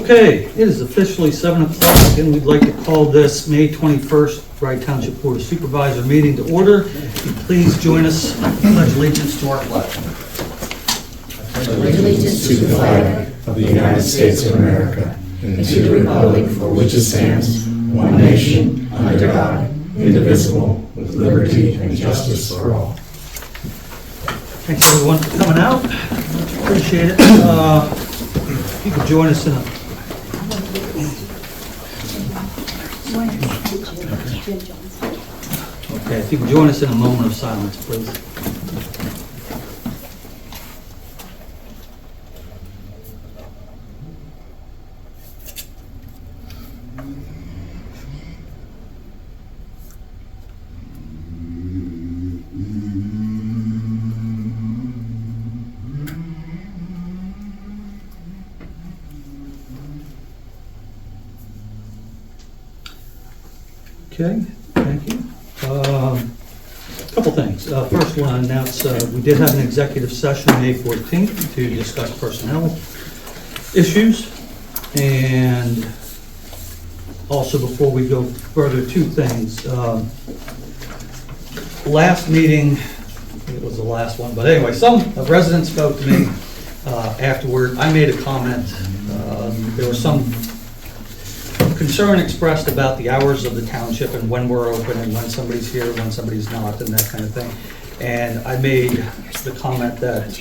Okay, it is officially 7 o'clock, and we'd like to call this May 21st Wright Township Board of Supervisor meeting to order. If you please join us, pledge allegiance to our flag. Pledge allegiance to the flag of the United States of America and to the republic for which it stands, one nation, under God, indivisible, with liberty and justice for all. Thanks everyone for coming out. Much appreciate it. If you could join us in a... Okay, if you could join us in a moment of silence, please. Okay, thank you. Couple things. First, I want to announce we did have an executive session May 14th to discuss personnel issues. And also, before we go further, two things. Last meeting, it was the last one, but anyway, some residents spoke to me afterward. I made a comment. There was some concern expressed about the hours of the township and when we're open and when somebody's here, when somebody's not, and that kind of thing. And I made the comment that,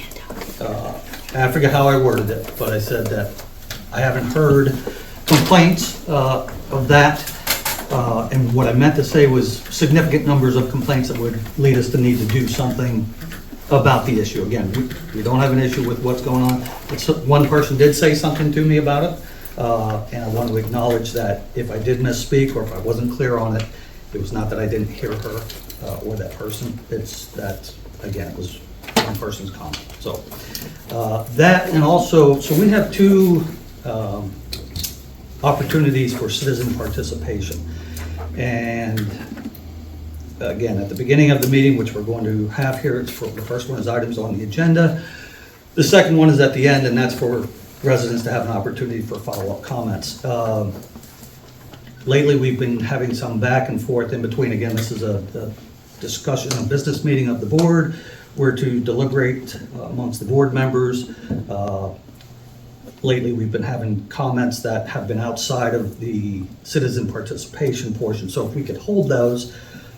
I forget how I worded it, but I said that I haven't heard complaints of that. And what I meant to say was significant numbers of complaints that would lead us to need to do something about the issue. Again, we don't have an issue with what's going on. One person did say something to me about it. And I want to acknowledge that if I did misspeak or if I wasn't clear on it, it was not that I didn't hear her or that person. It's that, again, it was one person's comment. So that, and also, so we have two opportunities for citizen participation. And again, at the beginning of the meeting, which we're going to have here, it's for, the first one is items on the agenda. The second one is at the end, and that's for residents to have an opportunity for follow-up comments. Lately, we've been having some back and forth in between. Again, this is a discussion, a business meeting of the board. We're to deliberate amongst the board members. Lately, we've been having comments that have been outside of the citizen participation portion. So if we could hold those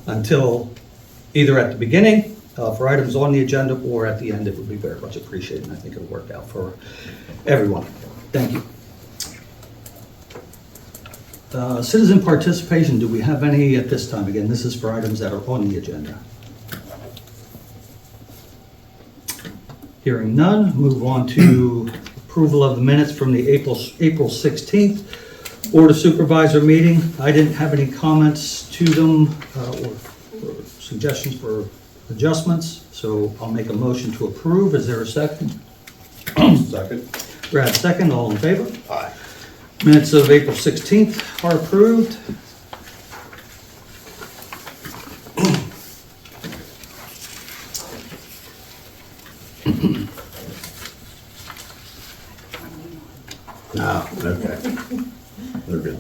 until either at the beginning for items on the agenda or at the end, it would be very much appreciated. And I think it'll work out for everyone. Thank you. Citizen participation, do we have any at this time? Again, this is for items that are on the agenda. Hearing none, move on to approval of the minutes from the April 16th Board of Supervisor meeting. I didn't have any comments to them or suggestions for adjustments, so I'll make a motion to approve. Is there a second? Second. Brad, second. All in favor? Aye. Minutes of April 16th are approved. No, okay. They're good.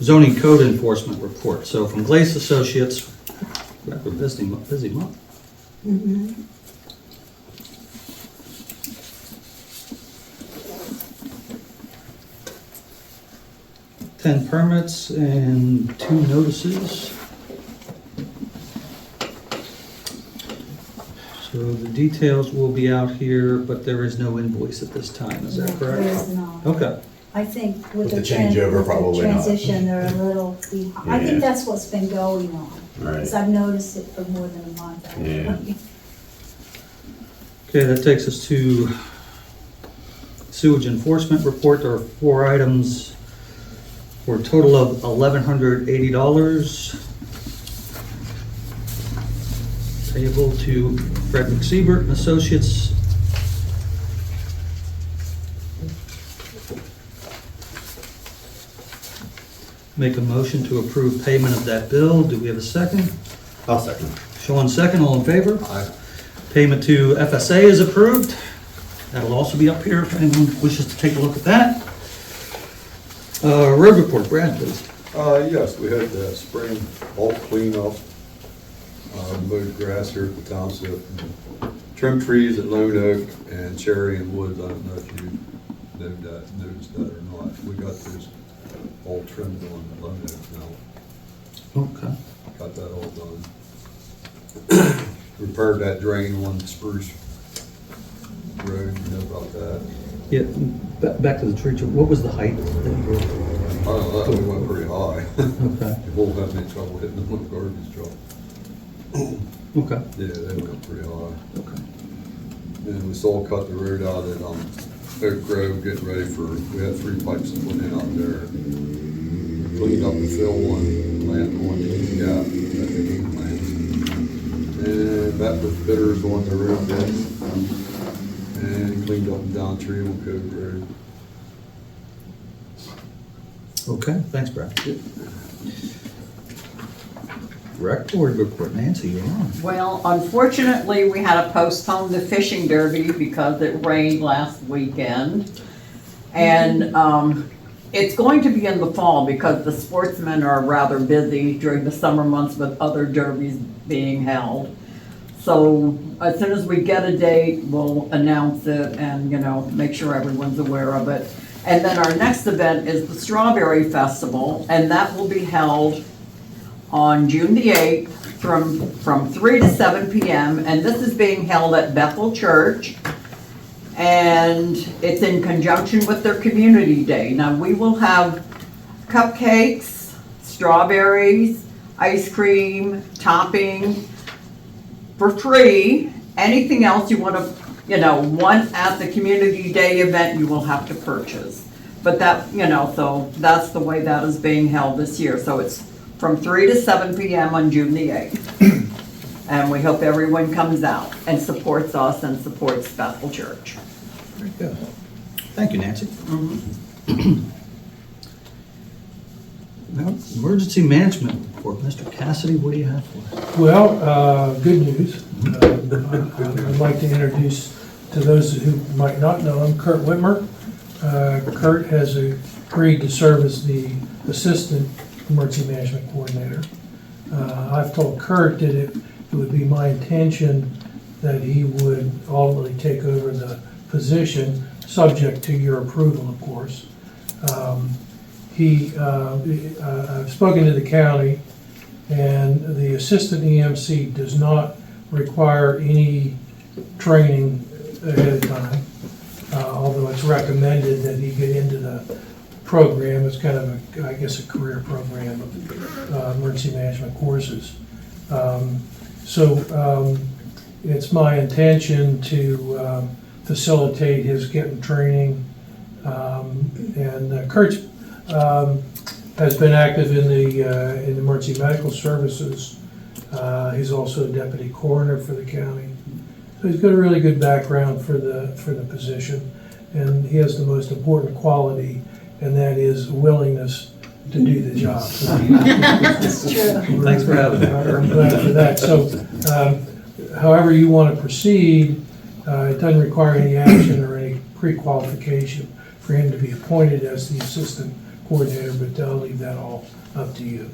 Zoning code enforcement report. So from Glaze Associates, we have a busy month. Mm-hmm. Ten permits and 2 notices. So the details will be out here, but there is no invoice at this time. Is that correct? There is not. Okay. I think With the changeover, probably not. transition, they're a little behind. I Yeah. think that's what's been going on. Right. Because I've noticed it for more than a month. Yeah. actually. Okay, that takes us to sewage enforcement report. There are 4 items for a total of $1,180. Payable to Frederick Siebert and Associates. Make a motion to approve payment of that bill. Do we have a second? I'll second. Sean second, all in favor? Aye. Payment to FSA is approved. That'll also be up here if anyone wishes to take a look at that. Road report, Brad, please. Yes, we had the spring bulk cleanup, mowed grass here at the township, trimmed trees at Lone Oak and Cherry and Woods. I don't know if you noticed that or not. We got those all trimmed on Lone Oak now. Okay. Got that all done. Repaired that drain on Spruce Road, you know about that. Yeah, back to the tree, what was the height that you were? I don't know, we went pretty high. Okay. You won't have any trouble hitting them with a garbage truck. Okay. Yeah, they went pretty high. Okay. And we saw cut the road out at Oak Grove, getting ready for, we had 3 pipes to put in out there. Cleaned up the fill one, land on the gap, at the heat plant. And met with bidders on the road bed. And cleaned up and down tree on Cove Road. Okay, thanks, Brad. Rec board report, Nancy, you're on. Well, unfortunately, we had to postpone the fishing derby because it rained last weekend. And it's going to be in the fall because the sportsmen are rather busy during the summer months with other derbies being held. So as soon as we get a date, we'll announce it and, make sure everyone's aware of it. And then our next event is the Strawberry Festival, and that will be held on June the 8th from 3 to 7 p.m. And this is being held at Bethel Church. And it's in conjunction with their Community Day. Now, we will have cupcakes, strawberries, ice cream, topping for free. Anything else you want to, one at the Community Day event, you will have to purchase. But that, so that's the way that is being held this year. So it's from 3 to 7 p.m. on June the 8th. And we hope everyone comes out and supports us and supports Bethel Church. Very good. Thank you, Nancy. Now, emergency management report. Mr. Cassidy, what do you have for us? Well, good news. I'd like to introduce to those who might not know him, Kurt Whitmer. Kurt has agreed to serve as the Assistant Emergency Management Coordinator. I've told Kurt that it would be my intention that he would ultimately take over the position, subject to your approval, of course. I've spoken to the county, and the assistant EMC does not require any training ahead of time, although it's recommended that he get into the program. It's kind of a career program of emergency management courses. It's my intention to facilitate his getting training, and Kurt's has been active in the emergency medical services. He's also a deputy coroner for the county, so he's got a really good background for the position, and he has the most important quality, and that is willingness to do the job. That's true. Thanks for having me. I'm glad for that. So, however you want to proceed, it doesn't require any action or any pre-qualification for him to be appointed as the assistant coordinator, but I'll leave that all up to you.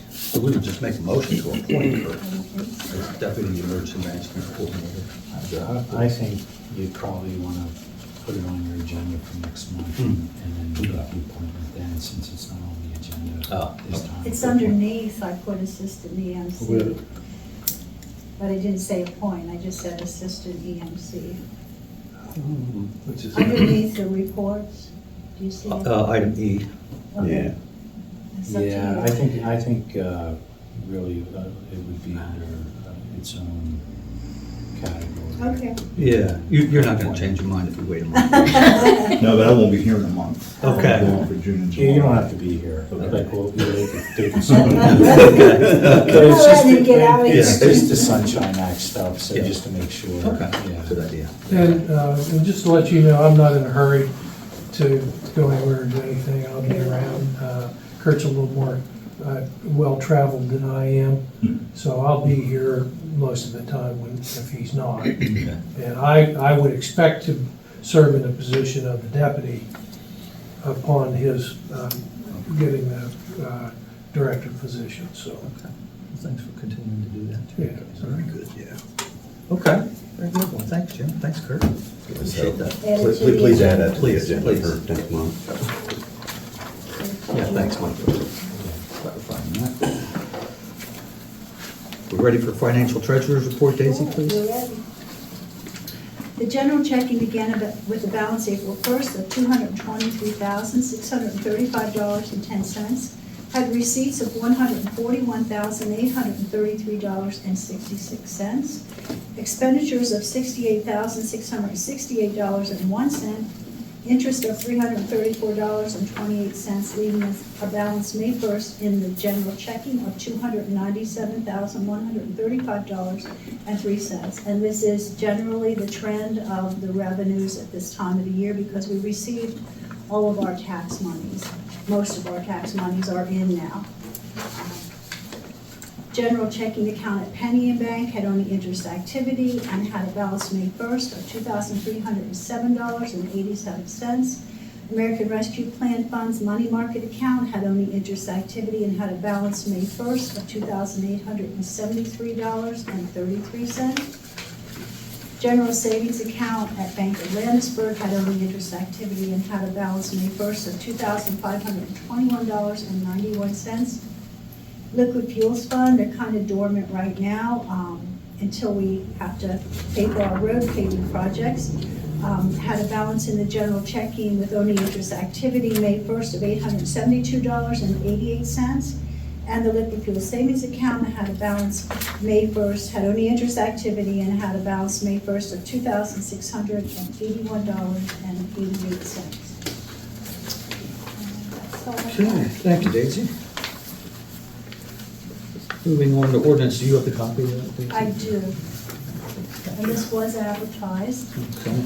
So we would just make a motion to appoint her as Deputy Emergency Management Coordinator. I think you'd probably want to put it on your agenda for next month and then make the appointment then, since it's not on the agenda this time. It's underneath, I put assistant EMC. But I didn't say appoint, I just said assistant EMC. Which is Underneath the reports, do you see it? item E. Okay. It's up to Yeah, you. I think really it would be under its own category. Okay. Yeah, you're not going to change your mind if you wait a month. No, but I won't be here in a month. Okay. I'm going for June and Yeah, you don't July. have to be here. Okay. Like, well, they can Come on, and get out of here. It's just the Sunshine Act stuff, so Yeah. just to make sure. Okay, Yeah. good idea. And just to let you know, I'm not in a hurry to go anywhere or do anything. I'll be around. Kurt's a little more well-traveled than I am, so I'll be here most of the time if he's not. And I would expect to serve in the position of the deputy upon his getting the director position, so. Okay. Well, thanks for continuing to do that too. Yeah. Very good, yeah. Okay, very good. Well, thanks, Jim. Thanks, Kurt. Appreciate that. Please add that to the Please, agenda please. for next month. Yeah, thanks, Mike. Clarifying that. We're ready for financial treasurer's report, Daisy, please? We're ready. The general checking began with a balance April 1st of $223,635.10, had receipts of $141,833.66, expenditures of $68,668.01, interest of $334.28, leaving us a balance May 1st in the general checking of $297,135.03. And this is generally the trend of the revenues at this time of the year because we received all of our tax monies. Most of our tax monies are in now. General checking account at Penny and Bank had only interest activity and had a balance May 1st of $2,307.87. American Rescue Plan Funds money market account had only interest activity and had a balance May 1st of $2,873.33. General savings account at Bank of Landisburg had only interest activity and had a balance May 1st of $2,521.91. Liquid fuels fund, they're kind of dormant right now until we have to pay for our road paving projects. Had a balance in the general checking with only interest activity May 1st of $872.88. And the liquid fuel savings account had a balance May 1st, had only interest activity and had a balance May 1st of $2,681.88. Okay, thank you, Daisy. Moving on to ordinance, do you have the copy of that, Daisy? I do. And this was advertised. Okay.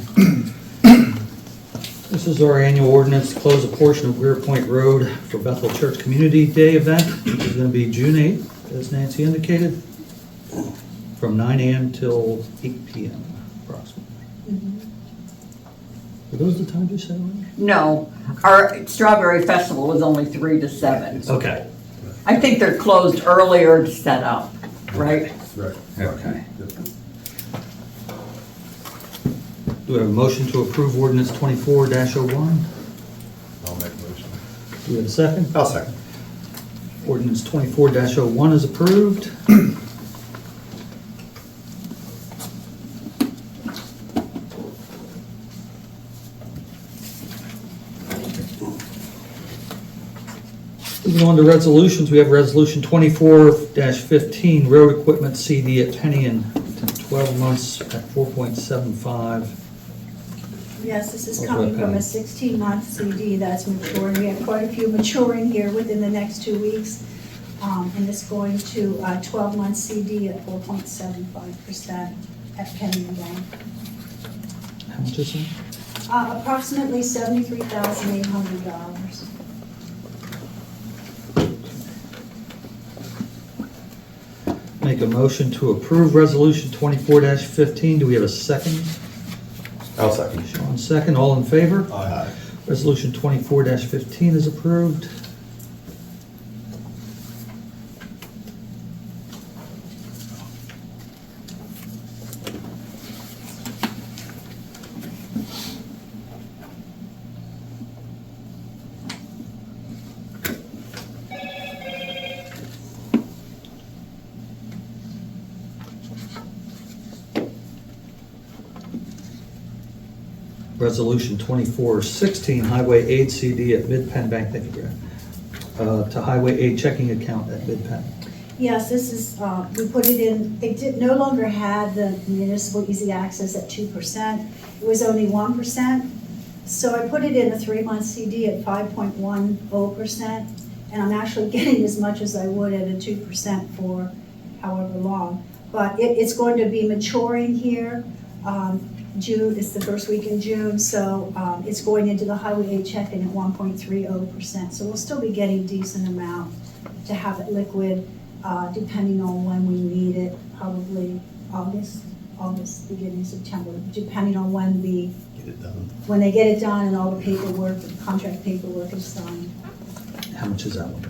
This is our annual ordinance to close a portion of Grier Point Road for Bethel Church Community Day event, which is going to be June 8th, as Nancy indicated, from 9 a.m. till 8 p.m. approximately. Are those the times you said? Lynn? No, our Strawberry Festival is only 3 to 7. Okay. I think they're closed earlier to set up, right? Right. Okay. Do we have a motion to approve ordinance 24-01? I'll make a motion. Do we have a second? I'll second. Ordinance 24-01 is approved. Moving on to resolutions, we have resolution 24-15, road equipment CD at Penny and 12 months at 4.75. Yes, this is Okay. coming from a 16-month CD that's maturing. We have quite a few maturing here within the next 2 weeks. And it's going to a 12-month CD at 4.75% at Penny and Bank. How much is it? Approximately $73,800. Make a motion to approve resolution 24-15. Do we have a second? I'll second. Sean, second. All in favor? Aye. Resolution 24-15 is approved. Resolution 24-16, Highway Aid CD at Mid-Penn Bank, thank you, Grant, to Highway Aid checking account at Mid-Penn. Yes, this is, we put it in, they no longer had the municipal easy access at 2%. It was only 1%. So I put it in a 3-month CD at 5.10%. And I'm actually getting as much as I would at a 2% for however long. But it's going to be maturing here. June, it's the first week in June, so it's going into the highway aid checking at 1.30%. So we'll still be getting decent amount to have it liquid, depending on when we need it, probably August, beginning September, depending on when Get it done. when they get it done and all the paperwork, the contract paperwork is signed. How much is that one?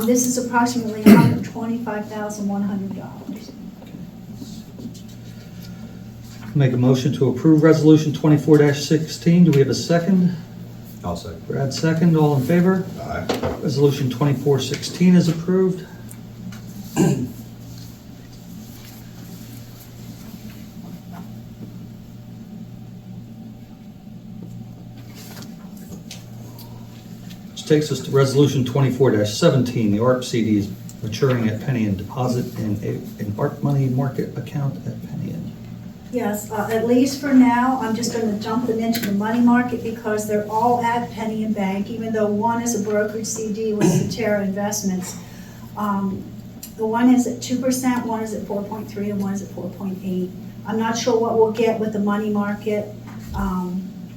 This is approximately $125,100. Make a motion to approve resolution 24-16. Do we have a second? I'll second. Brad second, all in favor? Aye. Resolution 24-16 is approved. Which takes us to resolution 24-17. The ARP CD is maturing at Penny and deposit in an ARP money market account at Penny and. Yes, at least for now, I'm just gonna dump them into the money market because they're all at Penny and Bank, even though one is a brokered CD with Cetera Investments. The one is at 2%, one is at 4.3, and one is at 4.8. I'm not sure what we'll get with the money market,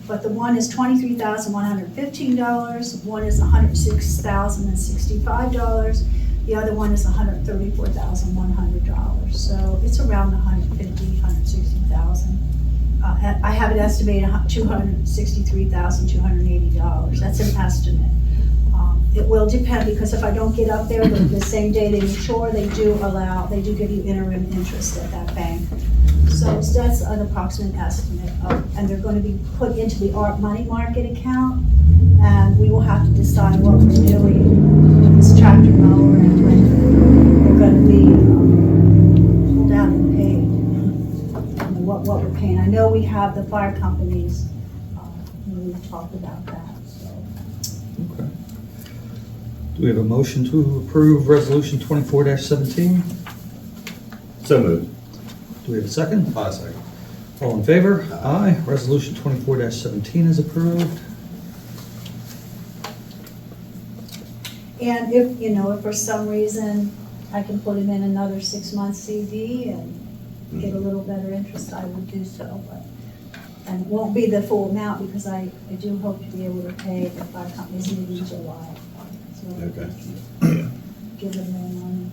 but the one is $23,115, one is $106,065, the other one is $134,100. So it's around $150,000, $160,000. I have it estimated $263,280. That's an estimate. It will depend, because if I don't get up there the same day they mature, they do give you interim interest at that bank. So that's an approximate estimate and they're going to be put into the ARP money market account, and we will have to decide what we're doing with this tractor mower and when they're going to be pulled out and paid, and what we're paying. I know we have the fire companies, we've talked about that, so. Okay. Do we have a motion to approve resolution 24-17? So moved. Do we have a second? I'll second. All in favor? Aye. Resolution 24-17 is approved. And if, if for some reason I can put him in another 6-month CD and get a little better interest, I would do so, but, and it won't be the full amount because I do hope to be able to pay the fire companies maybe in July. So Okay. give them more money.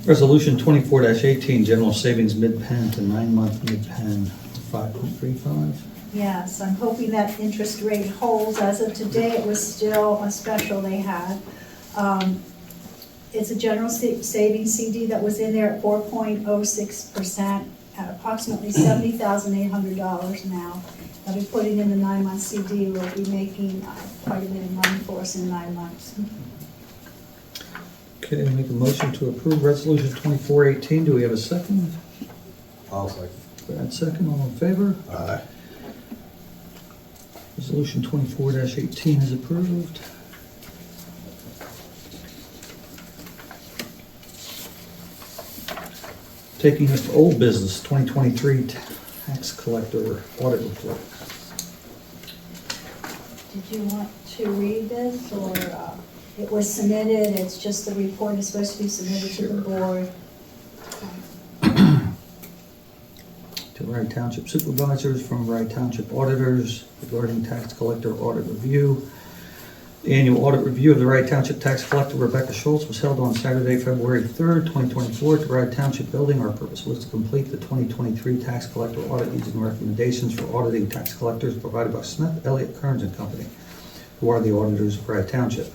Resolution 24-18, general savings mid-pen to 9-month mid-pen, 5.35. Yes, I'm hoping that interest rate holds. As of today, it was still a special they had. It's a general savings CD that was in there at 4.06% at approximately $70,800 now. I'll be putting in the 9-month CD. We'll be making quite a bit of money for us in 9 months. Okay, make a motion to approve resolution 24-18. Do we have a second? I'll second. Brad second, all in favor? Aye. Resolution 24-18 is approved. Taking us to old business, 2023 tax collector audit report. Did you want to read this, or it was submitted? It's just the report is supposed to be submitted to the board. To Rye Township Supervisors from Rye Township Auditors regarding tax collector audit review. The annual audit review of the Rye Township tax collector Rebecca Schulze was held on Saturday, February 3rd, 2024 at the Rye Township Building. Our purpose was to complete the 2023 tax collector audit using recommendations for auditing tax collectors provided by Smith, Elliott, Kearns and Company, who are the auditors of Rye Township.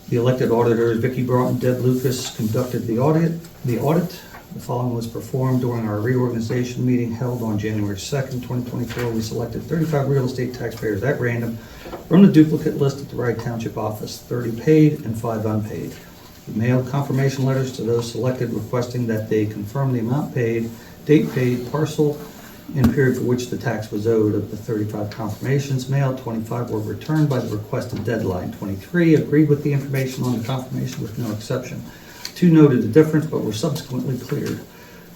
The elected auditors, Vicki Broughton and Deb Lucas, conducted the audit. The following was performed during our reorganization meeting held on January 2nd, 2024. We selected 35 real estate taxpayers at random from the duplicate list at the Rye Township office, 30 paid and 5 unpaid. We mailed confirmation letters to those selected requesting that they confirm the amount paid, date paid, parcel, and period for which the tax was owed. Of the 35 confirmations mailed, 25 were returned by the requested deadline. 23 agreed with the information on the confirmation with no exception. 2 noted the difference but were subsequently cleared.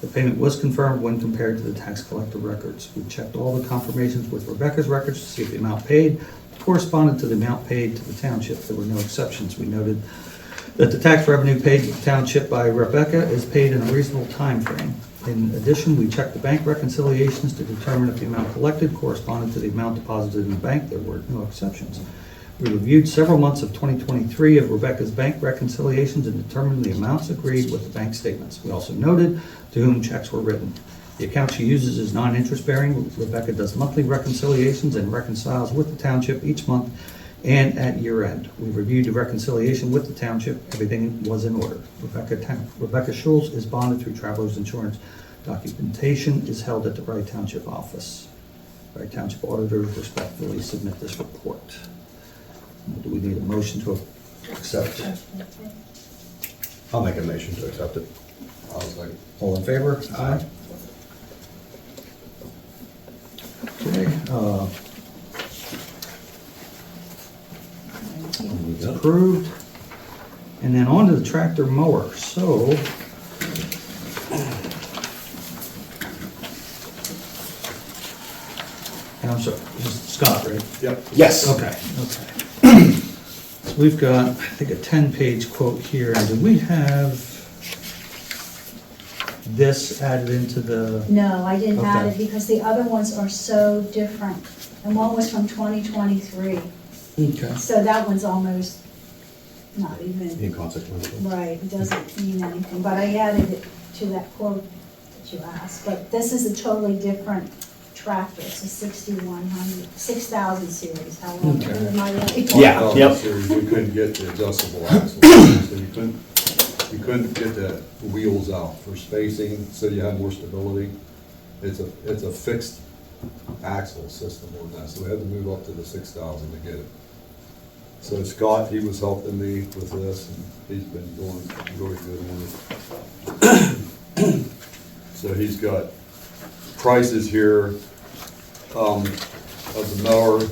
The payment was confirmed when compared to the tax collector records. We checked all the confirmations with Rebecca's records to see if the amount paid corresponded to the amount paid to the township. There were no exceptions. We noted that the tax revenue paid to the township by Rebecca is paid in a reasonable time frame. In addition, we checked the bank reconciliations to determine if the amount collected corresponded to the amount deposited in the bank. There were no exceptions. We reviewed several months of 2023 of Rebecca's bank reconciliations and determined the amounts agreed with the bank statements. We also noted to whom checks were written. The account she uses is non-interest bearing. Rebecca does monthly reconciliations and reconciles with the township each month and at year end. We reviewed the reconciliation with the township. Everything was in order. Rebecca Schulze is bonded through Travelers Insurance. Documentation is held at the Wright Township office. Wright Township auditors respectfully submit this report. Do we need a motion to accept? I'll make a motion to accept it. I was like, All in favor? Aye. Okay, it's approved. And then on to the tractor mower. So, and I'm sorry, this is Scott, right? yep. Yes. Okay. So we've got, I think, a 10-page quote here. And do we have this added into the? No, I didn't add Okay. it because the other ones are so different. And one was from 2023, Okay. so that one's almost not even, Inconsequential. right, it doesn't mean anything. But I added it to that quote that you asked. But this is a totally different tractor. It's a 6,000 series, however, Okay. am I right? Yeah. Well, Yep. series, we couldn't get the adjustable axle, so you couldn't get the wheels out for spacing, so you had more stability. It's a fixed axle system on that, so we had to move up to the 6,000 to get it. So Scott, he was helping me with this, and he's been doing really good on it. So he's got prices here of the mower.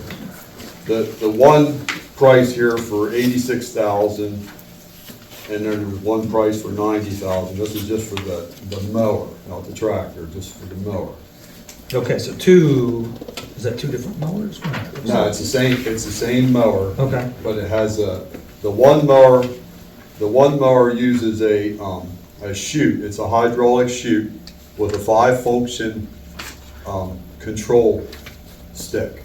The one price here for 86,000, and then there's one price for 90,000. This is just for the mower, not the tractor, just for the mower. Okay, so is that two different mowers? No, it's the same mower. Okay. But it has the one mower uses a chute. It's a hydraulic chute with a 5-function control stick.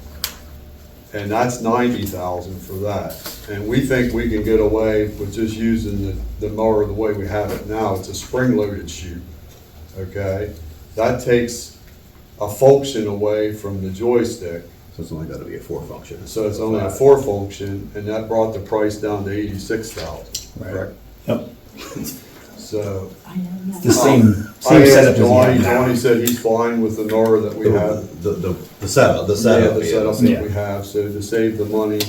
And that's 90,000 for that. And we think we can get away with just using the mower the way we have it now. It's a spring-loaded chute, okay? That takes a function away from the joystick. So it's only got to be a 4-function. So it's only a 4-function, and that brought the price down to 86,000, correct? Yep. So. I know that. The same I asked setup as you Johnny, have now. Johnny said he's fine with the mower that we have. The setup, the Yeah, setup. the setup Yeah. that we have, so to save the money,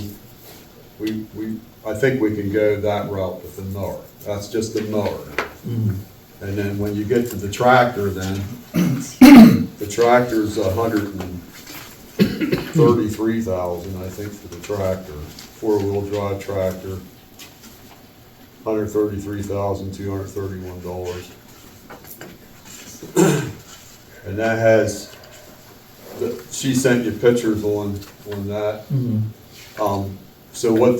I think we can go that route with the mower. That's just the mower. And then when you get to the tractor then, the tractor's 133,000, I think, for the tractor, 4-wheel drive tractor. $133,231. And that has, she sent you pictures on that. So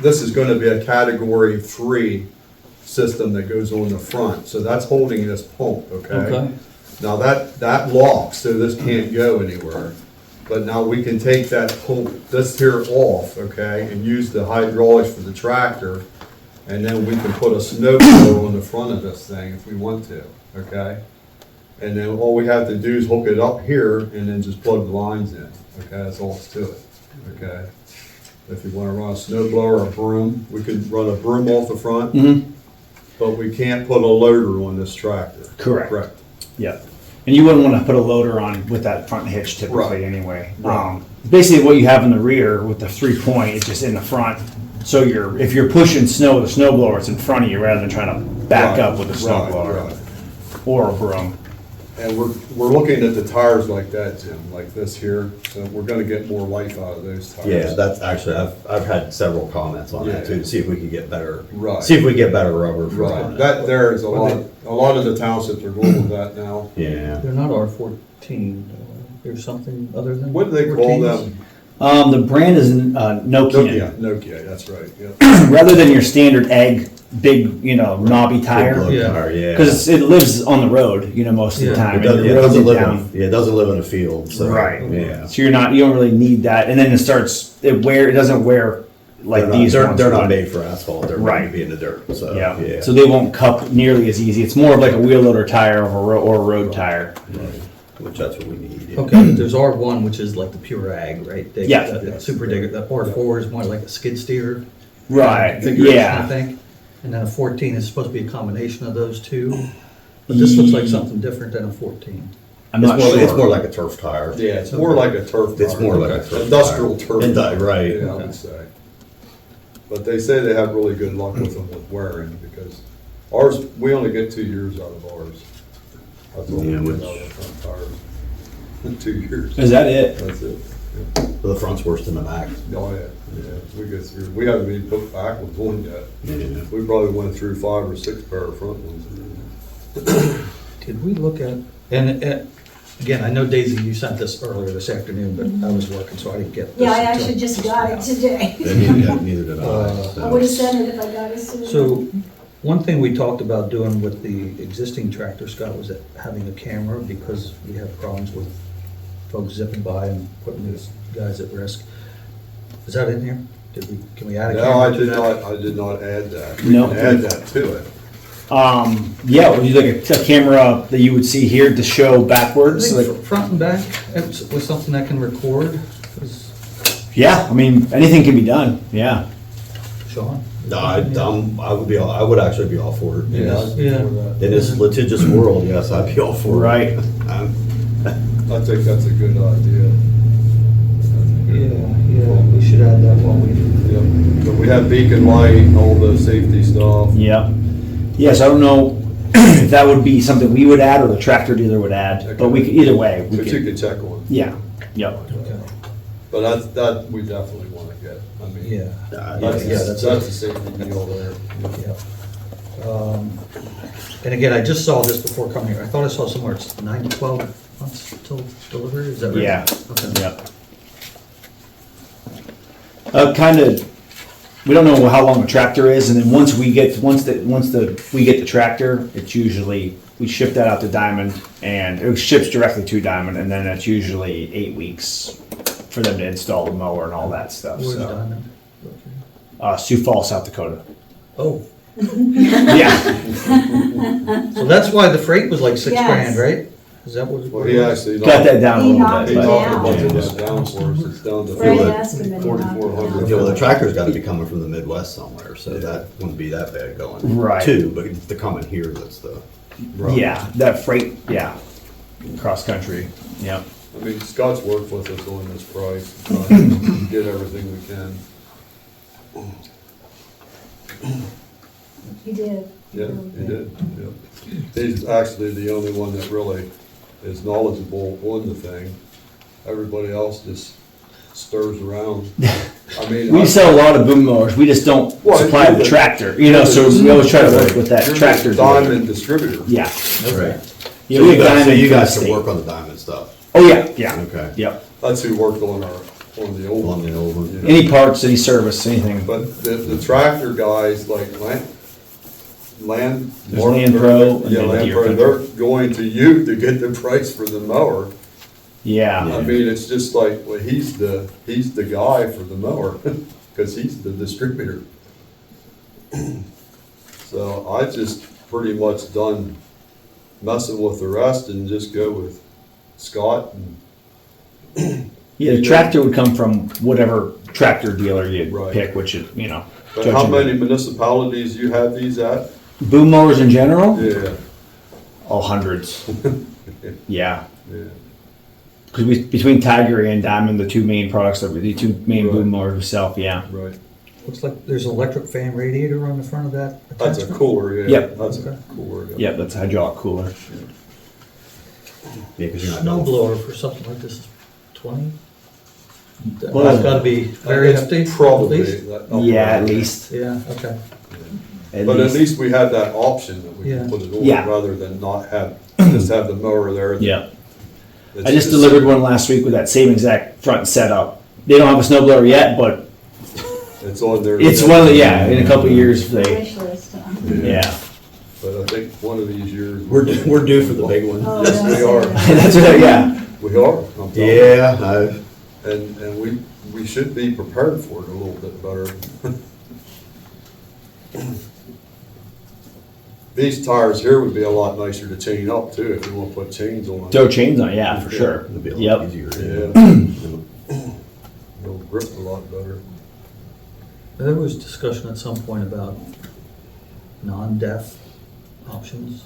this is gonna be a category 3 system that goes on the front, so that's holding this pump, okay? Now that locks, so this can't go anywhere. But now we can take that pump, this here off, okay, and use the hydraulics for the tractor. And then we can put a snow blower on the front of this thing if we want to, okay? And then all we have to do is hook it up here and then just plug the lines in, okay? That's all it's to it, okay? If you wanna run a snow blower or a broom, we could run a broom off the front, but we can't put a loader on this tractor. Correct. Yep. And you wouldn't want to put a loader on with that front hitch typically Right. anyway. Right. Basically what you have in the rear with the 3-point is just in the front. So if you're pushing snow with a snow blower, it's in front of you rather than trying to back Right, up with a snow right, blower right. or a broom. And we're looking at the tires like that, Jim, like this here, so we're gonna get more life out of those tires. Yeah, that's actually, I've had several comments on that Yeah. too, to see if we could get better, Right. see if we get better rubber for Right, on it. that there is a lot of the townships are going with that now. Yeah. They're not R14, though. There's something other than. What do they call 14s? them? The brand is Nokia. Nokia, that's right, yeah. Rather than your standard egg, big, knobby tire. Big blow Yeah. tire, yeah. Because it lives on the road, most of the Yeah. time. It and doesn't, your it roads doesn't are live down. in, yeah, it doesn't live in a field, so. Right. Yeah. So you don't really need that. And then it doesn't wear like They're not- these ones. They're not would. made for asphalt, they're Right. made to be in the dirt, so, Yeah. yeah. So they won't cup nearly as easy. It's more of like a wheel loader tire or a road tire. Which that's what we need. Yeah. Okay, there's R1, which is like the pure ag, right? Yeah. That super digger. That R4 is more like a skid steer. Right. configuration, I Yeah. think. And then a 14 is supposed to be a combination of those two. But this looks like something different than a 14. I'm It's not more, sure. it's more like a turf tire. Yeah, it's more like a turf tire. It's more like a turf Industrial tire. turf. Right. Yeah, I would say. But they say they have really good luck with them with wearing, because ours, we only get 2 years out of ours. That's all we Yeah, get which- out of the front tires. 2 years. Is that it? That's it. The front's worse than the back. Oh, yeah, we go through, we haven't even put back with one yet. Yeah. We probably went through 5 or 6 pair of front ones. Did we look at, and again, I know Daisy, you sent this earlier this afternoon, but I was working, so I didn't get this. Yeah, I until- actually just got it today. Neither did I. I would have sent it if I got it sooner. So, one thing we talked about doing with the existing tractor, Scott, was that having a camera, because we have problems with folks zipping by and putting these guys at risk. Is that in here? Can we add a camera? No, I to did that? not, I did not add that. We No. can add that to it. Yeah, would you like a camera that you would see here to show I backwards? think Like, front and back, with something that can record, 'cause- yeah, I mean, anything can be done. Yeah. Sean? No, I would actually be all for it. In this- Yeah. In this litigious world, yes, I'd be all for it. Right. I think that's a good idea. Yeah, we should add that while we. Yep. But we have beacon light and all the safety stuff. Yeah. Yes, I don't know if that would be something we would add or the tractor dealer would add, but we could, either way. We But you could, could check on. yeah. Yep. Okay. But that we definitely want to get. I mean, Yeah. that's a safety deal there. Yeah. And again, I just saw this before coming here. I thought I saw somewhere it's 9 to 12 months till delivery, is that right? Yeah. Okay. Yep. We don't know how long a tractor is, and then once we get the tractor, it's usually, we ship that out to Diamond, and it ships directly to Diamond, and then it's usually 8 weeks for them to install the mower and all that stuff, Where's so. Diamond? Sioux Falls, South Dakota. Oh, Yeah. so that's why the freight was like $6 Yes. grand, right? Is that what? Well, he actually. Got that down a He little knocked bit, He it but. talked down. about that down for us. It's down to Fred Feel it. asked him and he knocked it 4,400. down. Yeah, well, the tractor's gotta be coming from the Midwest somewhere, so that wouldn't be that bad going. Right. Too, but it's the coming here that's the. Yeah, that freight, yeah, cross country, yep. I mean, Scott's worked with us on this price, trying to get everything we can. He did. Yeah, he did, yeah. He's actually the only one that really is knowledgeable on the thing. Everybody else just stirs around. I mean. We sell a lot of boom mowers, we just don't Well, supply you're the the- tractor, so we always try to work with that You're the tractor. Diamond distributor. Yeah. Right. Yeah, So we you have guys, so Diamond you for the guys can state. work on the diamond stuff. Oh, yeah, yeah, Okay. yep. That's who worked on on the old On one. the old one. you know. Any parts, any service, anything. But the tractor guys, like Land. There's Land Pro and Yeah, then Land Deere Pro, Country. they're going to you to get the price for the mower. Yeah, I mean, it's just like, well, he's the guy for the mower, because he's the distributor. So I just pretty much done messing with the rest and just go with Scott and. yeah, the tractor would come from whatever tractor dealer you Right. pick, which is, But how many municipalities you have these at? boom mowers in general? Yeah, Oh, hundreds. Yeah. yeah. Because between Tiger and Diamond, the two main products, the two main Right. boom mowers we sell, yeah. Right. Looks like there's an electric fan radiator on the front of that That's a attachment. cooler, yeah. Yep. That's a Okay. cooler, yeah. Yep, that's a hydraulic cooler. Yeah, cause you're not. Snow going- blower for something like this is 20? Well, That's gotta be very It's hefty. Probably. at least? that upper Yeah, at end. least. Yeah, okay. But at least we have that option that we Yeah. can put it on, Yeah. rather than not have, just have the mower there. Yeah. It's I just delivered one last week with that same exact front setup They don't have a snow blower yet, but It's on there. it's one of the, yeah, in a couple of years, they, Wish list, huh? yeah. But I think one of these years. We're due for the big one. Oh, Yes, we that's are. it. That's what, yeah. We are. I'm telling you. Yeah, And we should be prepared for it a little bit better. These tires here would be a lot nicer to chain up too, if you want to put chains on them. Throw chains on, yeah, for sure. it'll be a lot Yep. easier. Yeah. It'll grip a lot better. There was discussion at some point about non-deaf options.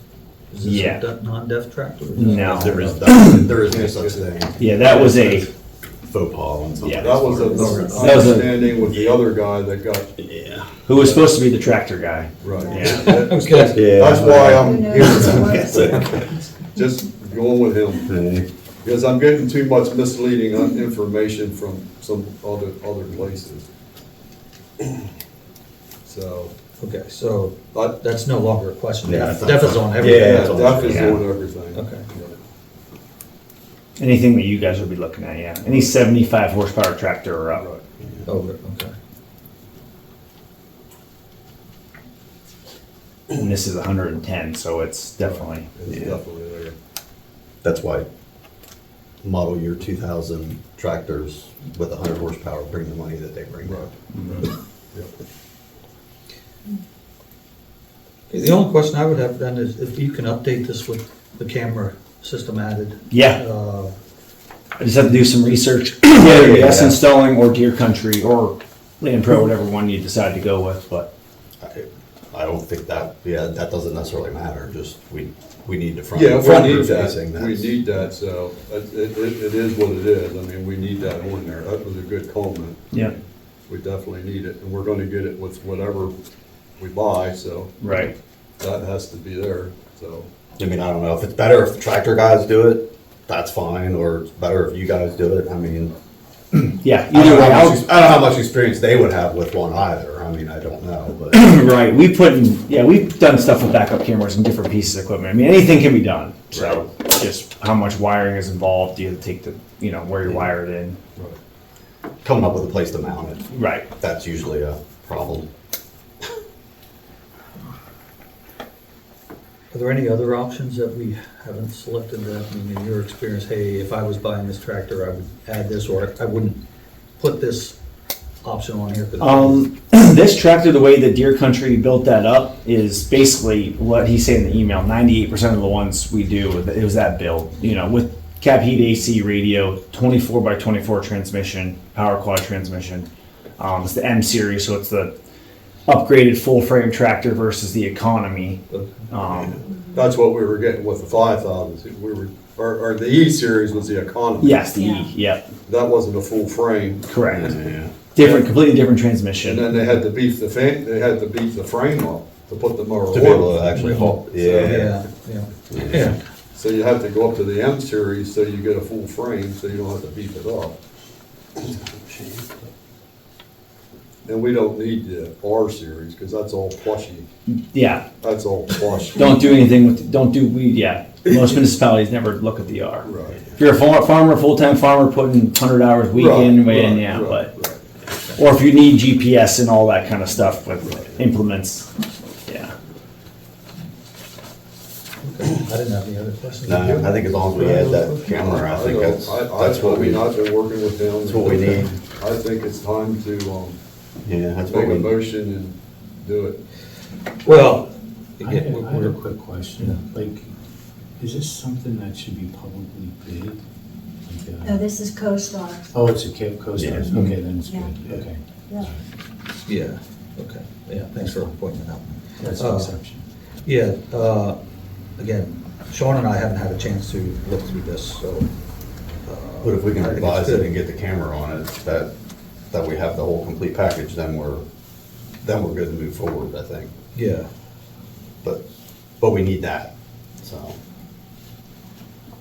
Is this Yeah. a non-deaf tractor? No. There is no such thing. Yeah, that was a, Faux pas on something. Yeah. That was a That was a- understanding with the other guy that got, Yeah. who was supposed to be the tractor guy. right. Yeah. Okay. That's why I'm Who knows here, what's worse. just going with him. Hey, Because I'm getting too much misleading information from some other places. So, Okay, so but, that's no longer a question. Yeah, Deaf it's not deaf is fine. on yeah, everything. DEF is Yeah. on everything. Okay. Anything that you guys would be looking at, yeah. Any 75 horsepower tractor or up. Right. Over, okay. And this is 110, so it's definitely, It's Yeah. definitely there. That's why model year 2000 tractors with 100 horsepower bring the money that they bring. Right. Yep. Okay, the only question I would have then is if you can update this with the camera system added. yeah. Uh, I just have to do some research, whether Yeah. yes installing or Deer Country or Land Pro, whatever one you decide to go with, but I don't think that, that doesn't necessarily matter, just we need the front. Yeah, front we need roof that, facing, we that's- need that, so it is what it is. I mean, we need that on there. That was a good comment. yeah, We definitely need it, and we're gonna get it with whatever we buy, so right. that has to be there, so. I mean, I don't know if it's better if the tractor guys do it, that's fine, or it's better if you guys do it. I mean, Yeah, I don't either know way, how much, I don't know how much experience they would have with one either. I mean, I don't know, but right, we put in, yeah, we've done stuff with backup cameras and different pieces of equipment. I mean, anything can be done. So just how much wiring is involved, you have to take the, where you wire it in. coming up with a place to mount it, Right. that's usually a problem. Are there any other options that we haven't selected that, I mean, in your experience, hey, if I was buying this tractor, I would add this, or I wouldn't put this option on here? 'cause- This tractor, the way that Deer Country built that up is basically what he said in the email. 98% of the ones we do, it was that build. With cab heat AC radio, 24x24 transmission, power quad transmission. It's the M series, so it's the upgraded full frame tractor versus the economy. That's what we were getting with the 5,000. We were, or the E series was the economy. Yes, the Yeah. E. Yep, That wasn't a full frame. correct. Yeah. Different, completely different And transmission. then they had to beef the frame up to put the mower To be able to on. actually haul, Yeah, yeah. yeah. So you have to go up to the M series so you get a full frame, so you don't have to beef it up. And we don't need the R series, because that's all plushy. Yeah, That's all plush. don't do anything with, don't do weed. Yeah, most municipalities never look at the R. Right. If you're a farmer, full-time farmer, putting 100 hours week in, way in, Right, yeah, right, but, right. or if you need GPS and all that kind of stuff with implements, yeah. I didn't have any other questions. No, I think as long as we add that camera, I think that's what we, I've been working with them. that's what we need. I think it's time to, Yeah, that's make what a we, motion and do it. Well, I again, have a we're, quick question, like, is this something that should be publicly bid? Like, No, this is CoStar. Oh, it's a co-stars, Yeah. okay, then it's Yeah. good, okay. Yeah. yeah, okay, yeah, thanks for pointing that out. That's an exception. Yeah, again, Sean and I haven't had a chance to look through this, so. but if we can I think it's revise it good. and get the camera on it, that we have the whole complete package, then we're good to move forward, I think. Yeah, But we need that, so.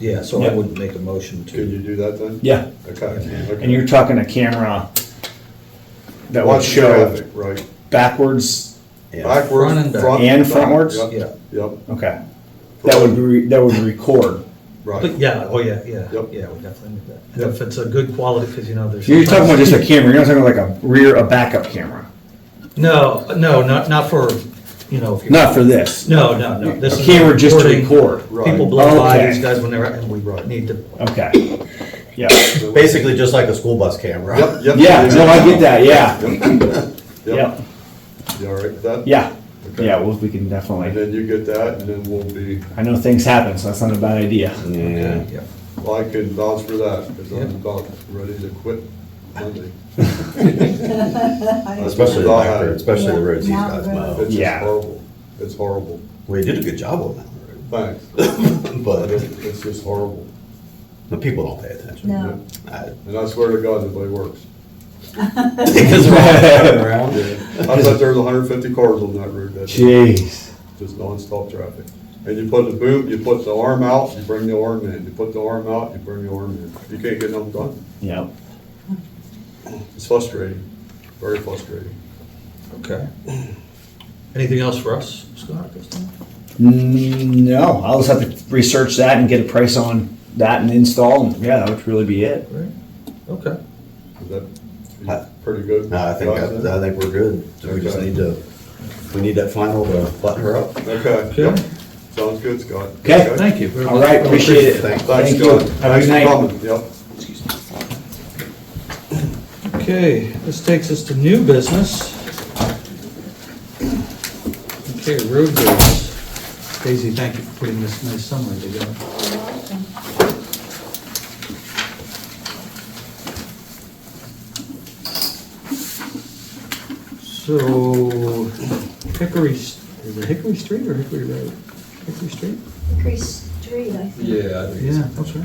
yeah, so I Yeah. wouldn't make a motion Can you to, do that then? Yeah, Okay. Okay. and you're talking a camera that would Watch show traffic, right. backwards Yeah. Backwards, Front and back. front. And back. frontwards? Yep, yeah, Yep. Okay. That would record Right. But yeah, oh yeah, yeah, Yep. yeah, we definitely need that. And if it's a good quality, because there's. You're talking about just a camera, you're not talking about like a backup camera. No, not for, if you're. Not for this. No. This A is camera just to recording. record. Right. People blow by Okay. these guys when they're, and we need to. Okay. Yeah. Basically just like a school bus camera. Yep. Yeah, no, I get that, yeah. Yep. Yep. You all right with that? Yeah. Okay. Yeah, well, we can And definitely, then you get that, and then we'll be, I know things happen, so that's not a bad idea. Yeah. Yeah. well, I can vouch for that, because Yep. I'm about ready to quit Monday. Especially the About back how- road, especially the roads these Yeah, guys mountain mow. It's just Yeah. horrible. It's horrible. Well, you did a good job on that Thanks. road. But But it's just horrible. the people don't pay attention. No. And I swear to God, nobody works. Because they're all around. I bet there's 150 cars on that road that day. Jeez. Just nonstop traffic. And you put the boom, you put the arm out, you bring the arm in. You put the arm out, you bring the arm in. You can't get nothing done. Yep. It's frustrating, very frustrating. Okay. Anything else for us, Scott, this time? No, I'll just have to research that and get a price on that and install, and yeah, that would really be it. Great. Okay. Is that pretty good? No, I think we're good. So we just Okay. we need that final to button her up. Okay, Okay. yep. Sounds good, Scott. Okay. Thank you. All right, appreciate it. Thanks. Thanks, Thank you. Scott. Have a Thanks good for night. coming. Yep. Okay, this takes us to new business. Okay, road bids. Daisy, thank you for putting this nice summary together. So, Hickory, is it Hickory Street or Hickory Road? Hickory Street? Hickory Street, I think. Yeah, I think Yeah, okay.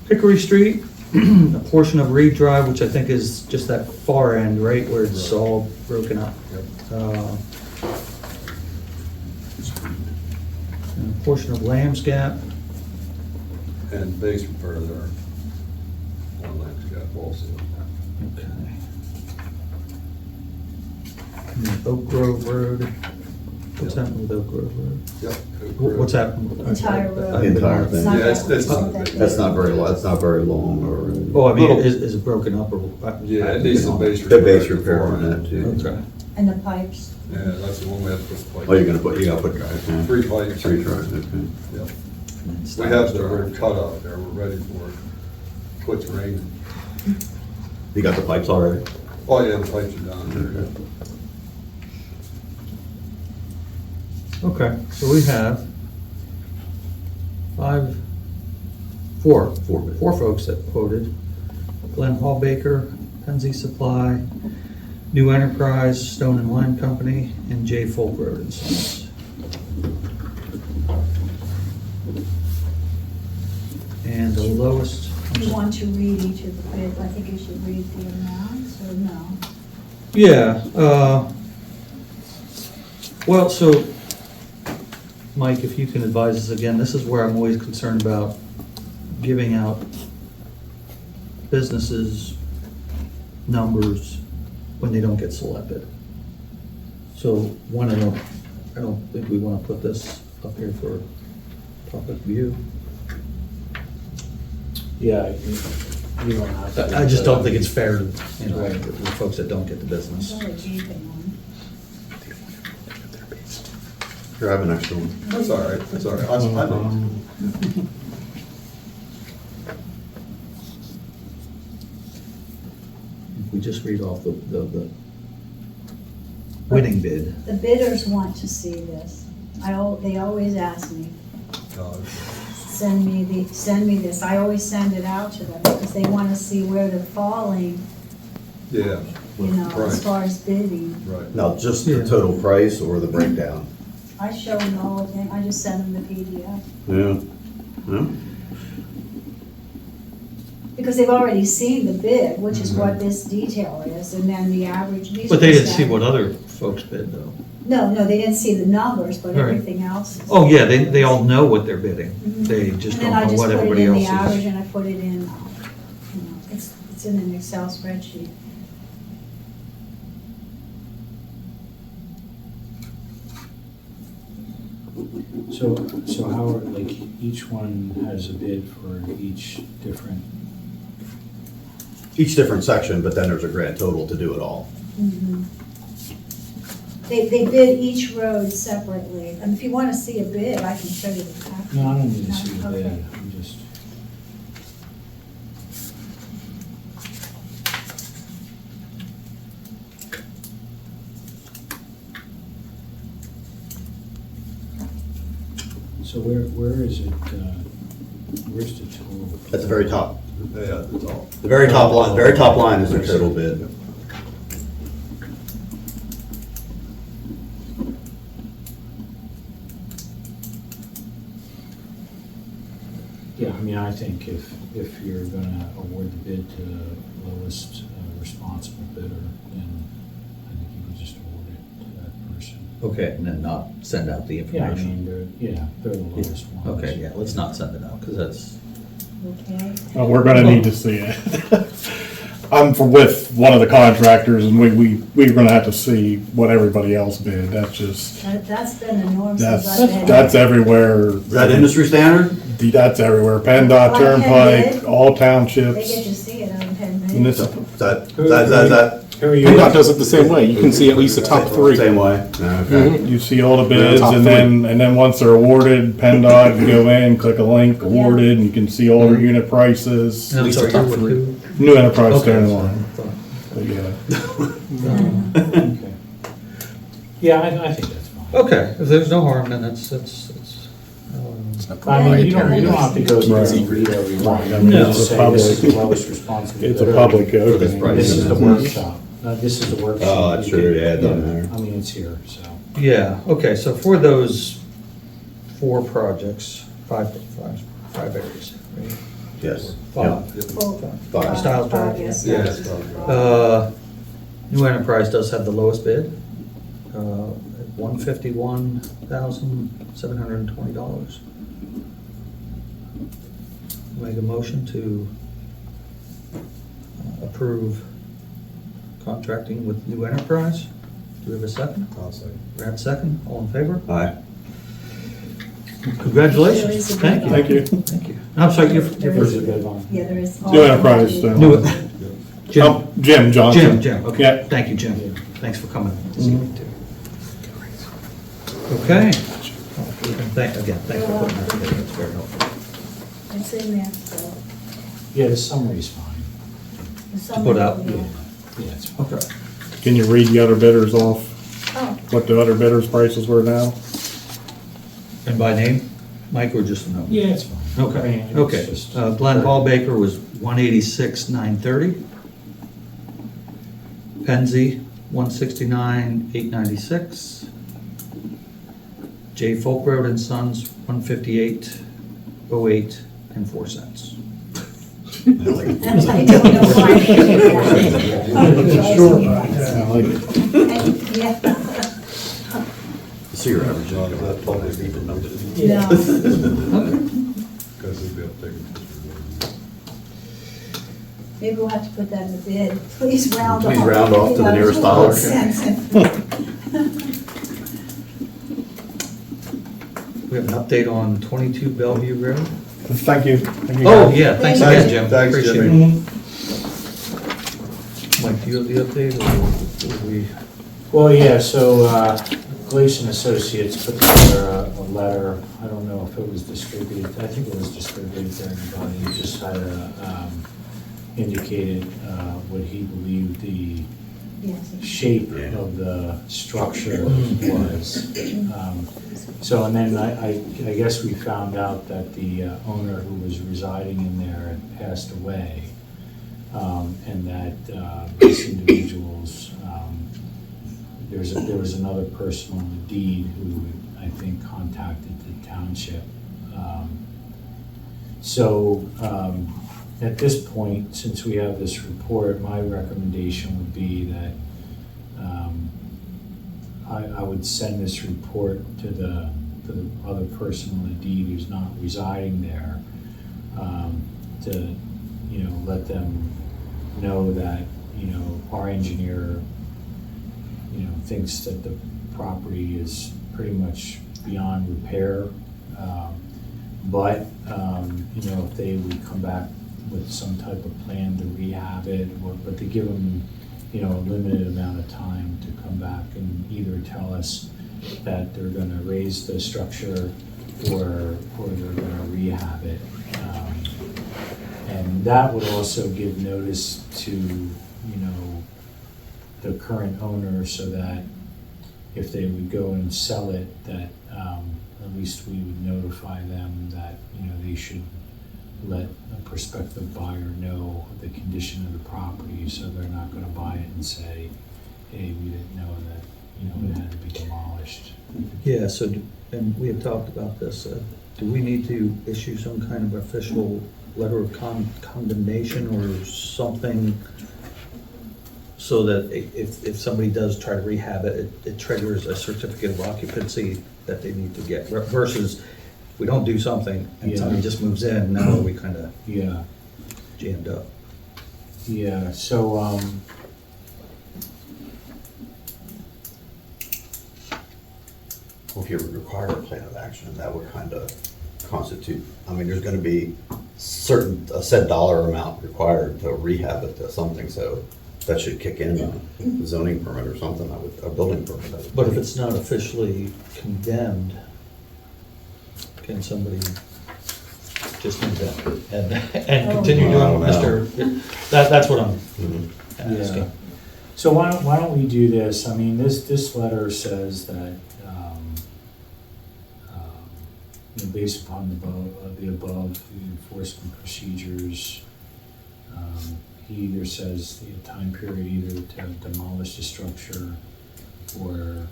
Hickory Street, a portion of Reed Drive, which I think is just that far end, right, where it's Right. all broken up. Yep. And a portion of Lamb's Gap, And base repair there. On Lamb's Gap also. okay. And then Oak Grove Road, what's Yep. happening with Oak Grove Road? Yep. What's happening? Entire road. I've been- Entire It's thing. not Yeah, that- it's not that big. That's not very, that's not very long or. Oh, I mean, Little- is it broken up or? Yeah, it needs some base The repair. base repair on that too. Okay. And the pipes. Yeah, that's the one we have to put. Oh, you gotta put drive. Yeah. 3 pipes. 3 drive, okay. Yep. We have the road cut out there, we're ready for it. Quits raining. You got the pipes already? Oh, yeah, the pipes are down there. Okay, so we have four bids. folks that quoted. Glenn Hallbaker, Penzi Supply, New Enterprise, Stone and Lime Company, and J. Folk Road and Sons. And the lowest, You want to read each of the bids, I think you should read the amounts, or no? yeah, well, so, Mike, if you can advise us again, this is where I'm always concerned about giving out businesses numbers when they don't get selected. So, one, I don't think we want to put this up here for public view. Yeah, you don't have to. I just don't think it's fair to, the folks that don't get the business. It's only keeping one. Here, I have an extra one. That's all right, that's all right. I know. If we just read off the winning bid. The bidders want to see this. They always ask me, send me this. I always send it out to them because they want to see where they're falling, Yeah. you know, as Right, far as bidding. right. Now, just the Yeah. total price or the breakdown? I show them the whole thing. I just send them the PDF. Yeah. Yeah. Because they've already seen the bid, which is what this detail is, and then the average. these But are they the didn't see stat- what other folks bid, though. No, they didn't see the numbers, but All right. everything else. is- Oh, yeah, they all know what they're bidding. Mhm. They just And then don't I know just what put it everybody in else the average is. and I put it in, it's in an Excel spreadsheet. So how, like, each one has a bid for each different, Each different section, but then there's a grand total to do it all. They bid each road separately, and if you wanna see a bid, I can show you the packet. no, I don't need to see the Okay. bid, I'm just. So where is it, where's the total? At the very top. Yeah, that's all. The very top line is their total bid. Yeah, I mean, I think if you're gonna award the bid to the lowest responsible bidder, then I think you can just award it to that person. Okay, and then not send out the Yeah, I information. mean, they're the lowest ones. Okay, yeah, let's not send it out, because that's, Okay, Well, we're gonna need to see it. I'm with one of the contractors, and we're gonna have to see what everybody else bid. That's just, that's been the norm since I've been. that's everywhere. Is that industry standard? That's everywhere. PennDOT, Like Turnpike, PennDOT. all They get townships. to see it on Penn Bay. Municipal. Is that Who are you? PennDOT does it the same way. You can see at least the top three. same way? Okay. You see all the bids, top and then once they're awarded, PennDOT, you go in, click a link, awarded, and you can see all their unit prices. and I'm least sorry, the you're top with three. who? New enterprise Okay, standing sorry, line. thought- But yeah. Okay. Yeah, I think that's fine. Okay, if there's no harm, then that's, I mean, you don't have to go through Right. and read every line. I No. mean, It's just a say this is public- the lowest responsible It's a bidder. public For code. this price. This is the workshop. This is the workshop. Oh, that's You true, can- yeah, it doesn't matter. I mean, it's here, so. yeah, okay, so for those 4 projects, five areas, right? Yes. Five. Full- Five. Styles Drive. yes, Yeah, yes. it's not- New Enterprise does have the lowest bid, at $151,720. Make a motion to approve contracting with New Enterprise. Do we have a second? I'll say. Brad, second. All in favor? Aye. Congratulations. Thank you. Thank you. Thank you. I'm sorry, you're There Where's is- the bid line? Yeah, there is. New enterprise. New, Jim. Oh, Jim Johnson. Jim, okay. Yeah. Thank you, Jim. Thanks for coming this evening, too. Okay. Thanks for putting that together, that's very helpful. It's in there, so. Yeah, the summary's fine. Put out? Yeah, yeah, it's fine. Okay. Can you read the other bidders off, Oh, what the other bidders' prices were now? And by name, Mike, or just a number? Yeah, it's fine. I mean, Okay, it's okay. just- Glenn Hallbaker was 186,930. Penzi, 169,896. J. Folk Road and Sons, 158,08 and 4 cents. I don't know why. I like it. Yeah. So your average. John, is that public information? No. Because we'd be able to take it. Maybe we'll have to put that in the bid. Please round off. Please round off to the nearest dollar. We have an update on 22 Bellevue Road. Thank you. Thank you, Oh, guys. yeah, thanks Thank again, you. Jim. Thanks, Appreciate Jimmy. it. Mike, do you have the update, or we? Well, yeah, so Gleason Associates put together a letter, I don't know if it was distributed, I think it was distributed to everybody. He just had indicated what he believed the Yes. shape of the structure was. So, and then I guess we found out that the owner who was residing in there had passed away. And that this individual's, there was another person on the deed who I think contacted the township. So at this point, since we have this report, my recommendation would be that I would send this report to the other person on the deed who's not residing there, to, let them know that, our engineer, thinks that the property is pretty much beyond repair. But, you know, if they would come back with some type of plan to rehab it, but to give them, you know, a limited amount of time to come back and either tell us that they're gonna raise the structure or they're gonna rehab it. And that would also give notice to, you know, the current owner so that if they would go and sell it, that at least we would notify them that, you know, they should let a prospective buyer know the condition of the property, so they're not gonna buy it and say, hey, we didn't know that, you know, it had to be demolished. Yeah, so, and we had talked about this, do we need to issue some kind of official letter of condemnation or something so that if somebody does try to rehab it, it triggers a certificate of occupancy that they need to get, versus we don't do something and somebody just moves in, now we kind of Yeah, jammed up. yeah, so, Well, if you require a plan of action, that would kind of constitute, I mean, there's gonna be a set dollar amount required to rehab it to something, so that should kick in a zoning permit or something, a building permit. I would But if think. it's not officially condemned, can somebody just move in and continue Oh, I doing don't know. that's what I'm Mhm. asking. yeah. So why don't we do this? I mean, this letter says that, you know, based upon the above, the enforcement procedures, he either says the time period either to demolish the structure or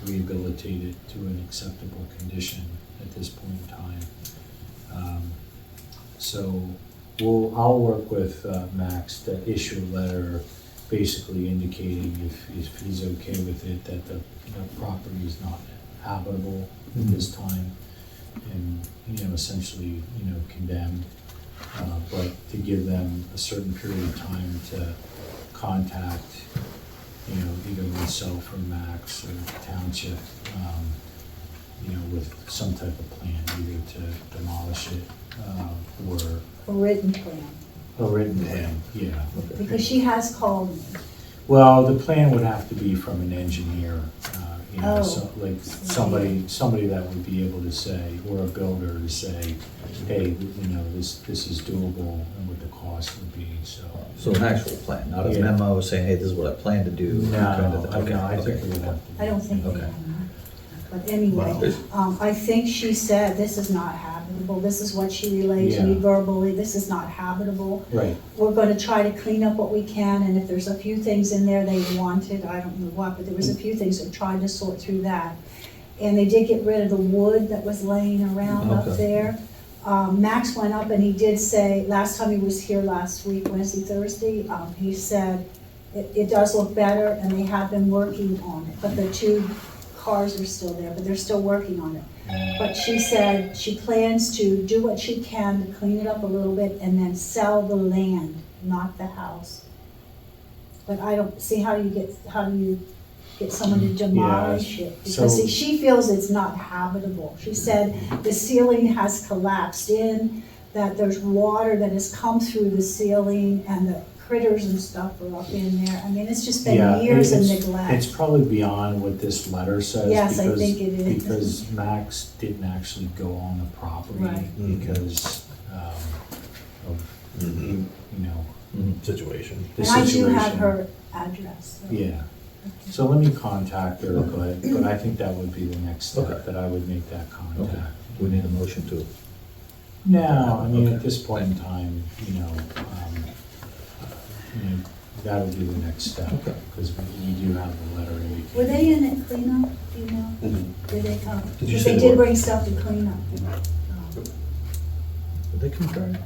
rehabilitate it to an acceptable condition at this point in time. So I'll work with Max to issue a letter basically indicating if he's okay with it, that the property is not habitable at this time and, you know, essentially, you know, condemned. But to give them a certain period of time to contact, you know, either myself or Max or the Township, you know, with some type of plan, either to demolish it, or A written plan, a written plan, yeah. because she has called me. Well, the plan would have to be from an engineer, you know, Oh. so, like somebody that would be able to say, or a builder to say, hey, you know, this is doable and what the cost would be, so. So an actual plan, not a Yeah. memo saying, hey, this is what I plan to do. No, kind of thing. I think Okay. it would have to be. I don't think they Okay. have. But anyway, I think she said, this is not habitable, this is what she relayed to me Yeah. verbally, this is not habitable. Right, We're gonna try to clean up what we can, and if there's a few things in there they wanted, I don't know what, but there was a few things, so tried to sort through that. And they did get rid of the wood that was laying around up Okay. there. Max went up and he did say, last time he was here last week, Wednesday, Thursday, he said, it does look better, and they have been working on it, but the two cars are still there, but they're still working on it. But she said she plans to do what she can to clean it up a little bit and then sell the land, not the house. But I don't see how do you get someone to demolish it? Because so- see, she feels it's not habitable. She said the ceiling has collapsed in, that there's water that has come through the ceiling, and the critters and stuff are up in there. I mean, it's just yeah. been years of It's neglect. probably beyond what this letter says. Yes, I because- think it is. Because Max didn't actually go on the property Right. because, of, Mhm. you know, Situation. the And I do situation. have her address. so. Yeah, so let me contact her, but I think that would be the next Okay. step, that I would make that Okay. contact. We need a motion to, No, I mean, Okay. at this point in time, you know, that would be the next step, Okay. because we do have the letter indicating. Were they in it cleanup, do you know? Mhm. Did they come? Did you Because say they they did were? bring stuff to clean up. did they come Friday?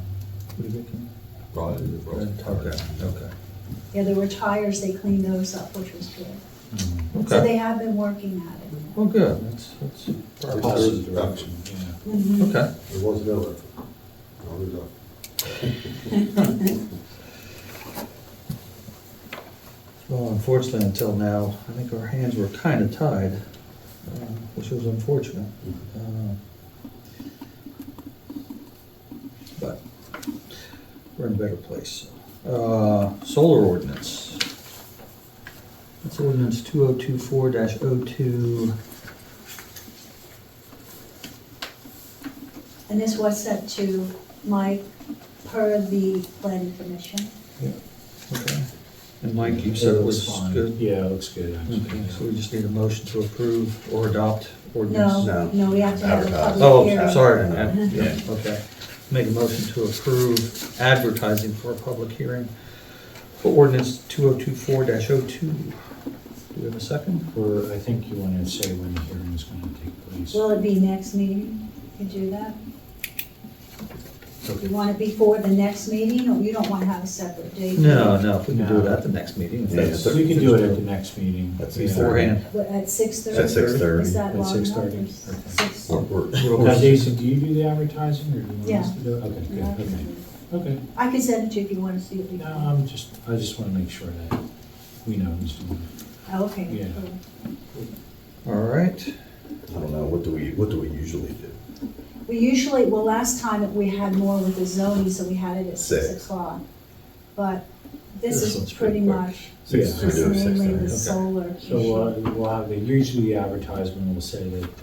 Who did they come? Probably. Okay, okay. Yeah, there were tires, they cleaned those up, which was good. Mhm. So Okay. they have been working at it. Well, good, that's Positive direction, yeah. Mhm. okay. There was no effort. No, there's a- Well, unfortunately, until now, I think our hands were kind of tied. which was unfortunate. But we're in a better place. Solar ordinance. That's ordinance 2024-02. And this was sent to Mike per the planning commission. Okay. And Mike, you said it was fine. good? Yeah, it looks good, actually. Okay, so we just need a motion to approve or adopt ordinance? No, we have to have a Advertise. Oh, public hearing. sorry. Yeah. Okay. Make a motion to approve advertising for a public hearing for ordinance 2024-02. Do we have a second? Or I think you want to say when the hearing is going to take place. Will it be next meeting? Could you do that? Okay. You want it before the next meeting, or you don't want to have a separate date? No, if we can do it No. at the next meeting. if Yeah, that's so We can do it at the next meeting. That's Yeah. Beforehand. What, at 6:30? At 6:30. Is that At long enough? 6:30. Or six- Now, Jason, do you do the advertising, or do you want Yeah. us to do it? Okay, Yeah, I good, can okay. do it. Okay. I can send it to you if you want to see it No, before. I just want to make sure that we know who's doing it. Okay. Yeah. cool. All right. I don't know, what do we usually do? We usually, well, last time we had more with the zoning, so we had it at 6 6. o'clock. But this This is one's pretty pretty quick. much Six, Yeah. we just do it mainly 6:30. the solar So issue. we'll have, usually the advertisement will say that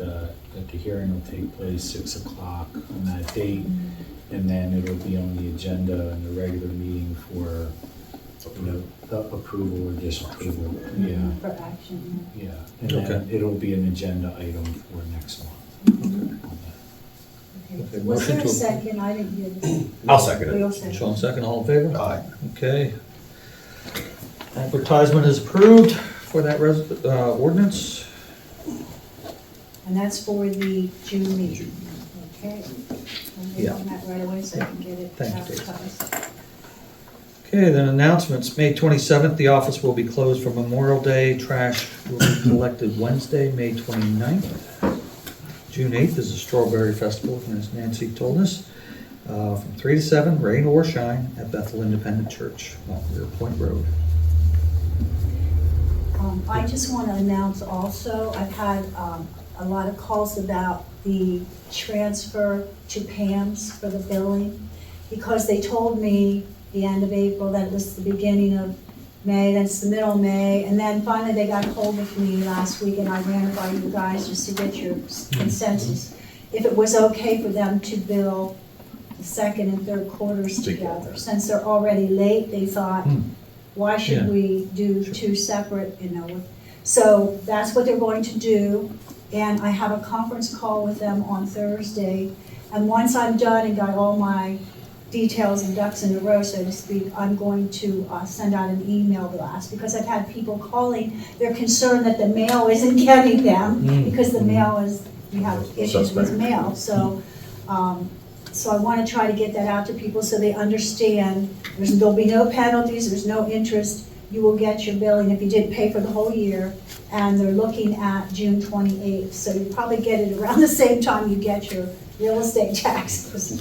the hearing will take place 6 o'clock on that date, and then it'll be on the agenda in the regular meeting for, approval or disapproval. Yeah, For action. yeah. And then Okay. it'll be an agenda item for next month. Okay. Okay, Was motion there a to- second? I didn't get it. I'll second We'll it. second. Sean, second, all in favor? Aye. Okay. Advertisement is approved for that ordinance. And that's for the June meeting. Okay. I'll get Yeah. on that right away so I can get it Thank you, Dave. advertised. Okay, then announcements. May 27th, the office will be closed for Memorial Day. Trash will be collected Wednesday, May 29th. June 8th is the Strawberry Festival, as Nancy told us, from 3 to 7, rain or shine, at Bethel Independent Church on Grier Point Road. I just want to announce also, I've had a lot of calls about the transfer to PAMS for the billing, because they told me the end of April that it was the beginning of May, then it's the middle of May, and then finally they got hold of me last week, and I ran it by you guys just to get your consensus. If it was okay for them to bill the second and third quarters together. Since they're already late, they thought, why Yeah. should we do two separate, So that's what they're going to do, and I have a conference call with them on Thursday. And once I'm done and got all my details and ducks in a row, so to speak, I'm going to send out an email blast, because I've had people calling, they're concerned that the mail isn't getting them, because the mail is, we have issues with mail, so I want to try to get that out to people so they understand, there'll be no penalties, there's no interest, you will get your billing if you didn't pay for the whole year, and they're looking at June 28th, so you probably get it around the same time you get your real estate taxes.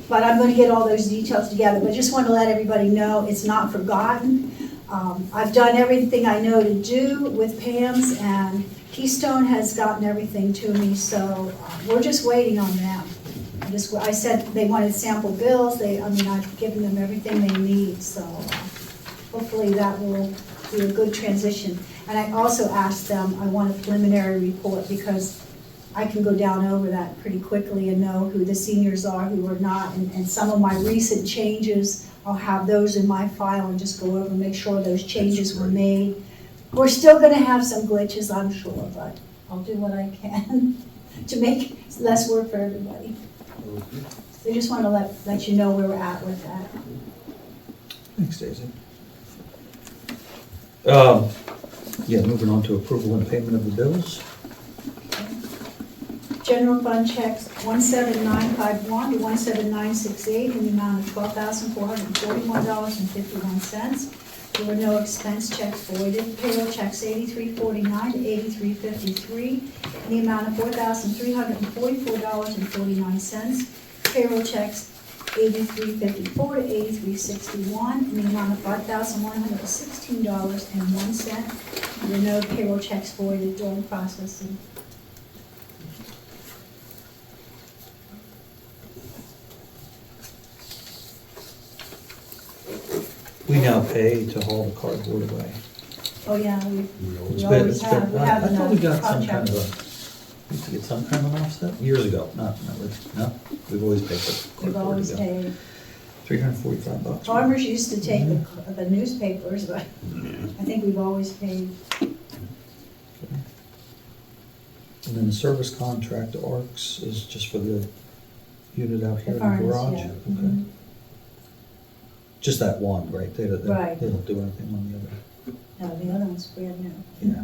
But I'm going to get all those details together, but just want to let everybody know it's not forgotten. I've done everything I know to do with PAMS, and Keystone has gotten everything to me, so we're just waiting on them. I said they wanted sample bills, I've given them everything they need, so hopefully that will be a good transition. And I also asked them, I want a preliminary report, because I can go down over that pretty quickly and know who the seniors are, who are not, and some of my recent changes, I'll have those in my file and just go over and make sure those changes were made. We're still gonna have some glitches, I'm sure, but I'll do what I can to make less work for everybody. So I just want to let you know where we're at with that. Thanks, Daisy. Yeah, moving on to approval and payment of the bills. General fund checks 17951 to 17968 in the amount of $12,441.51. There were no expense checks voided. Payroll checks 8349 to 8353 in the amount of $4,344.49. Payroll checks 8354 to 8361, in the amount of $5,116.01. There were no payroll checks voided during processing. We now pay to haul the cardboard away. Oh, yeah, we It's always been- have, we I have thought we got enough some kind contract. of a, we used to get some kind of an offset years ago. No, we've always paid for We've cardboard always to go. paid. $345. Farmers used to take the newspapers, but I think we've always paid. And then the service contract to ARCs is just for the unit out here The in the furnace, garage? yeah. Okay. Mhm. Just that one, right? They don't Right. they don't do anything on the other. No, the other one's brand new. Yeah.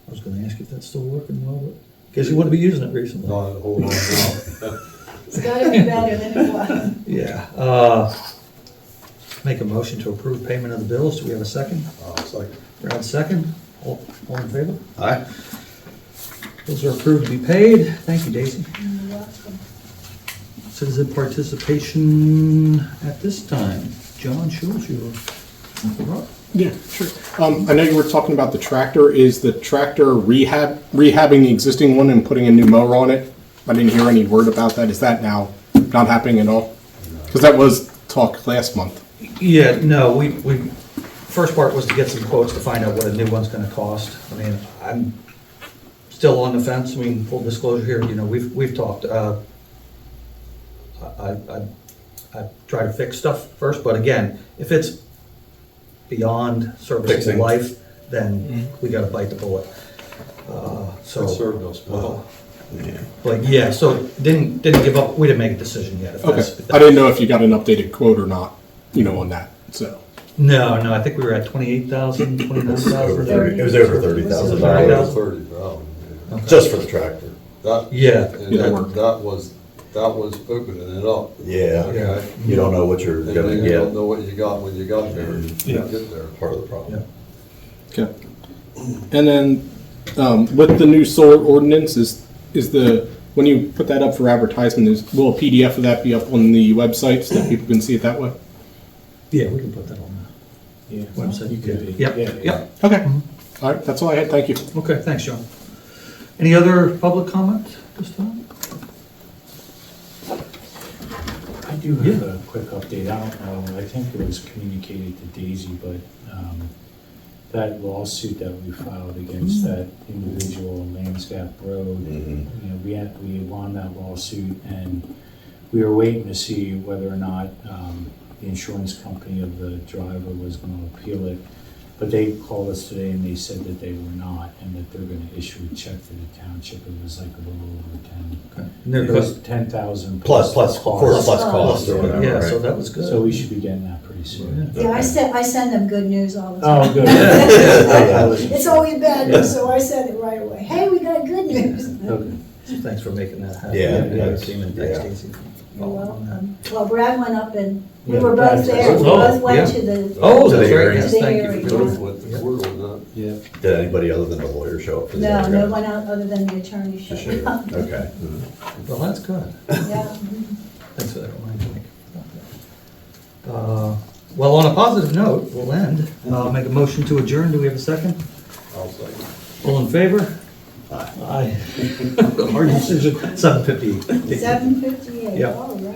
I was gonna ask you if that's still working well, but guess you wouldn't be using it recently. Not a whole lot now. It's gotta be better than it was. Yeah, make a motion to approve payment of the bills. Do we have a second? It's like, Brad, second. All in favor? Aye. Bills are approved to be paid. Thank you, Daisy. You're welcome. Citizen participation at this time. John Schulze, you're up. Yeah, sure. I know you were talking about the tractor. Is the tractor rehabbing the existing one and putting a new mower on it? I didn't hear any word about that. Is that now not happening at all? Because that was talk last month. Yeah, no, we, first part was to get some quotes to find out what a new one's gonna cost. I mean, I'm still on the fence. I mean, full disclosure here, you know, we've talked, I try to fix stuff first, but again, if it's beyond serviceable Fixing. life, then we gotta bite the bullet. So. it served us well. But yeah, so didn't give up, we didn't make a decision yet. if Okay. that's- if I didn't know if you got an updated quote or not, on that. So, No, I think we were at 28,000, 29,000. It was over $30,000 $30,000, yeah. just for the tractor. That, Yeah, and Yeah, that, work. that was opening it up. Yeah, Okay. you don't know what you're And gonna then you don't get, know what you got when you got there. Yeah. Get there. part of the problem. okay. And then with the new solar ordinance, is when you put that up for advertisement, will a PDF of that be up on the website so that people can see it that way? yeah, we can put that on Yeah. the website. You could. Yep, Yeah, yep. Okay. All right, that's all I had. Thank you. Okay, thanks, John. Any other public comment this time? I do have a quick update. I don't know, I think it was communicated to Daisy, but that lawsuit that we filed against that individual on Lansgap Road, Mhm. we won that lawsuit, and we were waiting to see whether or not the insurance company of the driver was going to appeal it. But they called us today and they said that they were not, and that they're going to issue a check to the township. It was like a little over 10. And there Because goes, 10,000 Plus cost. cost or whatever, yeah, so right? that was good. So we should be getting that pretty soon. Yeah, I send them good news all the time. Oh, good. It's always bad news, so I send it right away. Hey, we got good news. Okay. Thanks for making that happen. Yeah, it yes, came in. Thanks, yeah. Stacy. for You're following on that. welcome. Well, Brad went up and we Yeah, were Brad both said there. We so. both went Yeah. to the. Oh, To the that's right, hearing. yes, thank you To for the doing Both that. went to court on that. Yeah. Did anybody other than the lawyer show up for the No, hearing? no one out other than the attorney To showed show. up. Okay. Well, that's good. Yeah. Thanks for that reminder, Mike. Well, on a positive note, we'll end. Make a motion to adjourn. Do we have a second? I'll say. All in favor? Aye. Hard decision. 7:58. 7:58. Yep. Oh,